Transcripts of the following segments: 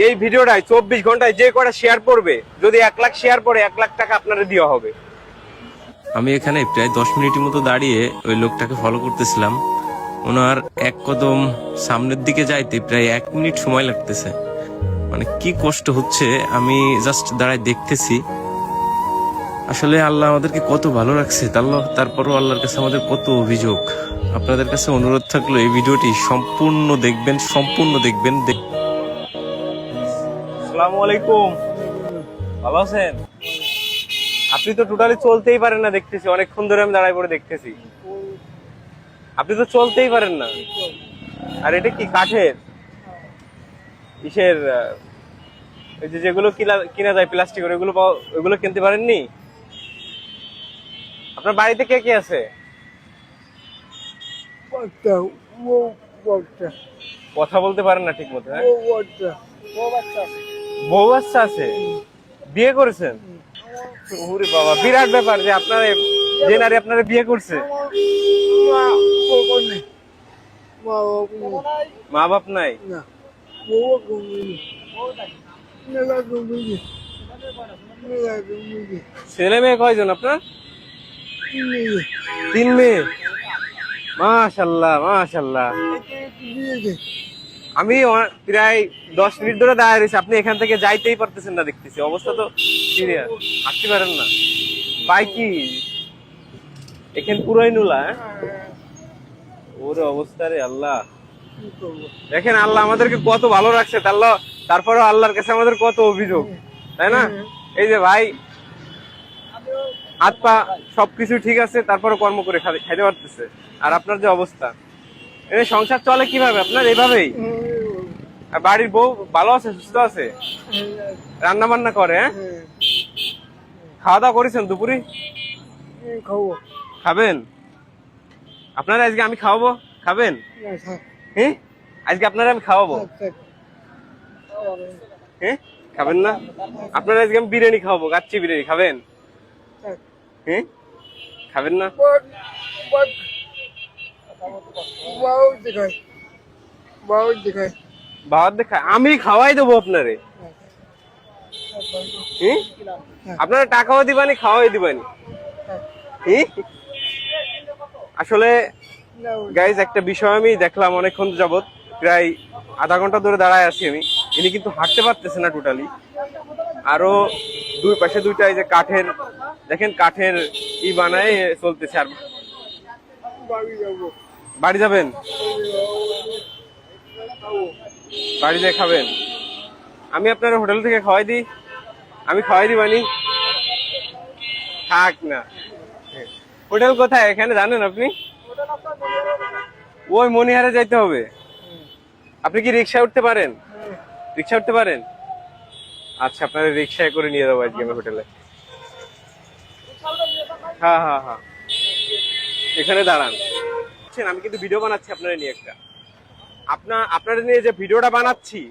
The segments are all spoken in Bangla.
এই ভিডিওটায় 24 ঘন্টায় যে কটা শেয়ার পড়বে, যদি 1 লাখ শেয়ার পড়ে 1 লাখ টাকা আপনারা দেওয়া হবে। আমি এখানে প্রায় 10 মিনিটের মতো দাঁড়িয়ে ওই লোকটাকে ফলো করতেছিলাম। ওনার এক কদম সামনের দিকে যাইতে প্রায় 1 মিনিট সময় লাগতেছে। মানে কি কষ্ট হচ্ছে, আমি জাস্ট দাঁড়ায় দেখতেছি। আসলে আল্লাহ আমাদেরকে কত ভালো রাখছে, তারপরও আল্লাহর কাছে আমাদের কত অভিযোগ। আপনাদের কাছে অনুরোধ থাকলো এই ভিডিওটি সম্পূর্ণ দেখবেন। আসসালামু আলাইকুম, ভালো আছেন? আপনি তো টোটালি চলতেই পারেন না দেখতেছি, অনেকক্ষণ ধরে আমি দাঁড়ায় পড়ে দেখতেছি। আপনি তো চলতেই পারেন না। আর এটা কি কাঠের ইসের এই যে যেগুলো কিনা যায় প্লাস্টিকের, ওগুলো কিনতে পারেননি? আপনার বাড়িতে কে কে আছে? কথা বলতে পারেন না ঠিক মতো? বউ বাচ্চা আছে? বিয়ে করেছেন? ওরে বাবা, বিরাট ব্যাপার যে আপনার যে নারী আপনারা বিয়ে করছে। মা বাপ নাই? ছেলে মেয়ে কয়জন আপনার? 3 মেয়ে? মাশাআল্লাহ মাশাআল্লাহ। আমি প্রায় 10 মিনিট ধরে দাঁড়িয়ে রয়েছি, আপনি এখান থেকে যাইতেই পারতেছেন না দেখতেছি। অবস্থা তো সিরিয়াস, আসতে পারেন না। বাইকি এখানে পুরাই নুলা। ওরে অবস্থা রে আল্লাহ। দেখেন আল্লাহ আমাদেরকে কত ভালো রাখছে, তারপরেও আল্লাহর কাছে আমাদের কত অভিযোগ, তাই না? এই যে ভাই হাত পা সবকিছু ঠিক আছে, তারপরে কর্ম করে খাইতে পারতেছে। আর আপনার যে অবস্থা, এই সংসার চলে কিভাবে আপনার? এইভাবেই? আর বাড়ির বউ ভালো আছে, সুস্থ আছে, রান্না বান্না করে? খাওয়া দাওয়া করেছেন দুপুরে? খাবেন? আপনারা আজকে আমি খাওয়াবো, খাবেন? হ্যাঁ, আজকে আপনারা আমি খাওয়াবো। হ্যাঁ, খাবেন না? আপনারা আজকে আমি বিরিয়ানি খাওয়াবো, কাচ্চি বিরিয়ানি। খাবেন? হ্যাঁ, খাবেন না? বাবার দেখা আমি খাওয়াই দেবো আপনারে। আপনারা টাকাও দিবানি, খাওয়াই দিবানি। আসলে গাইজ একটা বিষয় আমি দেখলাম অনেকক্ষণ যাবত, প্রায় আধা ঘন্টা ধরে দাঁড়ায় আছি আমি। ইনি কিন্তু হাঁটতে পারতেছে না টোটালি। আরো দুই পাশে দুইটা এই যে কাঠের, দেখেন কাঠের বানায় চলতেছে। আর বাড়ি যাবেন? বাড়ি যেয়ে খাবেন? আমি আপনার হোটেল থেকে খাওয়াই দিই, আমি খাওয়াই দিবানি। থাক না। হোটেল কোথায় এখানে জানেন আপনি? ওই মনিহারে যাইতে হবে। আপনি কি রিক্সা উঠতে পারেন? রিক্সা উঠতে পারেন? আচ্ছা, আপনার রিক্সায় করে নিয়ে যাবো আজকে আমি হোটেলে। হ্যাঁ হ্যাঁ হ্যাঁ, এখানে দাঁড়ান। আমি কিন্তু ভিডিও বানাচ্ছি আপনারা নিয়ে একটা। আপনাদের নিয়ে যে ভিডিওটা বানাচ্ছি,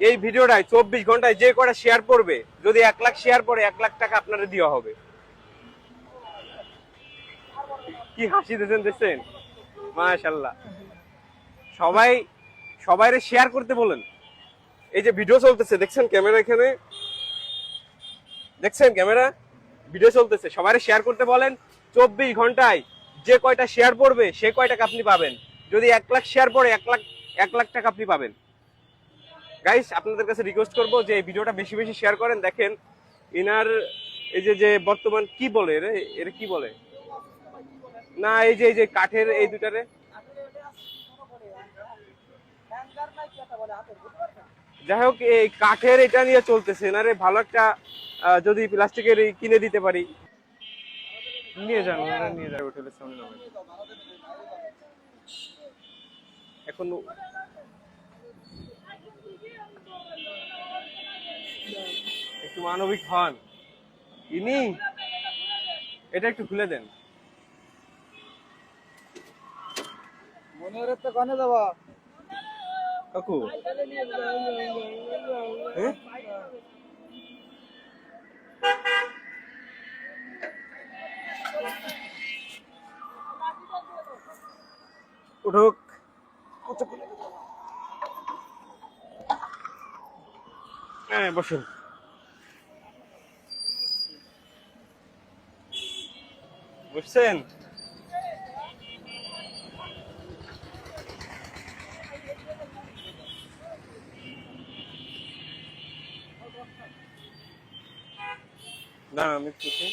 এই ভিডিওটায় 24 ঘন্টায় যে কটা শেয়ার পড়বে, যদি 1 লাখ শেয়ার পড়ে 1 লাখ টাকা আপনারা দেওয়া হবে। কি হাসি দিয়েছেন দেখছেন? মাশাআল্লাহ। সবাইরে শেয়ার করতে বলেন। এই যে ভিডিও চলতেছে দেখছেন, ক্যামেরা এখানে দেখছেন, ক্যামেরা ভিডিও চলতেছে, সবাইরে শেয়ার করতে বলেন। 24 ঘন্টায় যে কয়টা শেয়ার পড়বে সে কয় টাকা আপনি পাবেন। যদি 1 লাখ শেয়ার পড়ে 1 লাখ টাকা আপনি পাবেন। গাইস, আপনাদের কাছে রিকোয়েস্ট করবো যে এই ভিডিওটা বেশি বেশি শেয়ার করেন। দেখেন ইনার এই যে বর্তমান কি বলে এর কি বলে না, এই যে কাঠের এই দুটারে, যাই হোক এই কাঠের এটা নিয়ে চলতেছে না রে। ভালো একটা যদি প্লাস্টিকের কিনে দিতে পারি। নিয়ে যান, নিয়ে যান হোটেলের সামনে নামেন। এখন একটু মানবিক হন। ইনি এটা একটু খুলে দেন। মনে হচ্ছে কানে যাবা কাকু? উঠুক। হ্যাঁ বসুন। বুঝছেন? না আমি খুশি।